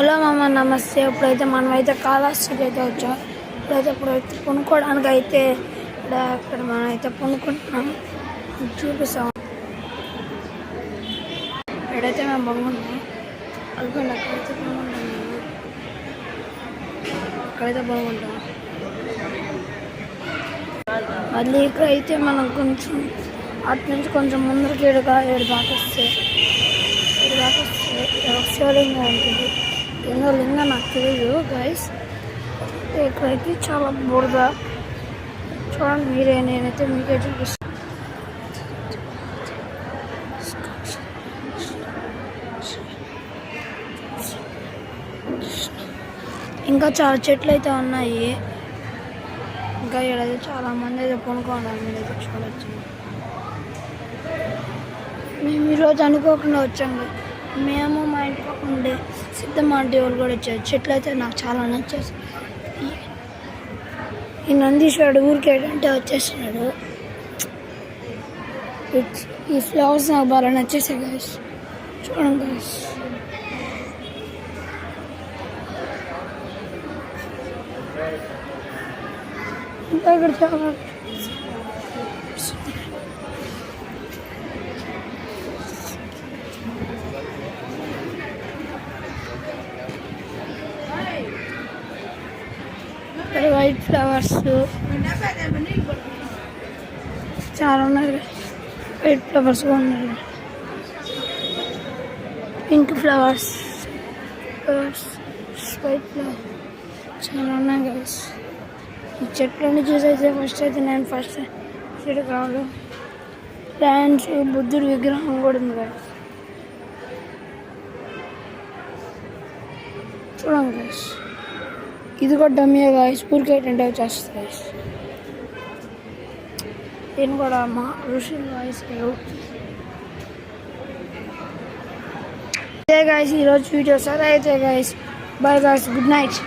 Hello మామ, నమస్తే. ఇప్పుడైతే మనమైతే కాళహస్తికి అయితే వచ్చాం. ఇప్పుడైతే కొనుక్కోవడానికి అయితే ఇక్కడ మనమైతే కొనుక్కుంటున్నాం, చూపిస్తాం. ఇక్కడైతే మేము బాగుంటాం అనుకోండి, అక్కడైతే బాగుంటాం. మళ్ళీ ఇక్కడైతే మనం కొంచెం అటు నుంచి కొంచెం ముందరికి ఏడు దాకా వస్తే శివలింగం ఉంటుంది. ఎన్నో లింగం నాకు తెలియదు గైస్. ఇక్కడైతే చాలా బురద చూడండి మీరే, నేనైతే మీకే చూపిస్తాను. ఇంకా చాలా చెట్లు అయితే ఉన్నాయి. ఇంకా ఇక్కడైతే చాలా మంది అయితే కొనుక్కోండి, మీరైతే చూడవచ్చు. మేము ఈరోజు అనుకోకుండా వచ్చాము. మేము మా ఇంటి పక్కన ఉండే సిద్ధమ్మ ఆంటీ వాళ్ళు కూడా వచ్చారు. చెట్లు అయితే నాకు చాలా నచ్చేసి, ఈ నందీశ్వరుడు ఊరికి ఏంటంటే వచ్చేస్తున్నాడు. ఈ ఫ్లవర్స్ నాకు బాగా నచ్చేసాయి గైస్, చూడండి గైస్. ఇంకా ఇక్కడ చాలా వైట్ ఫ్లవర్స్ చాలా ఉన్నాయి. వైట్ ఫ్లవర్స్ కూడా ఉన్నాయి, పింక్ ఫ్లవర్స్, వైట్ ఫ్లవర్స్ చాలా ఉన్నాయి గైస్. ఈ చెట్లన్నీ చూసైతే ఫస్ట్ చెట్టు కావాలి. ల్యాండ్స్, బుద్ధుడి విగ్రహం కూడా ఉంది గైస్, చూడండి గైస్. ఇది కూడా డమ్మియే గాయస్, ఊరికి ఏంటంటే వచ్చేస్తుంది గాయస్. నేను కూడా మా ఋషులు గాయస్. ఇదే గాయస్ ఈరోజు వీడియో. సరే అయితే guys, bye guys, good night.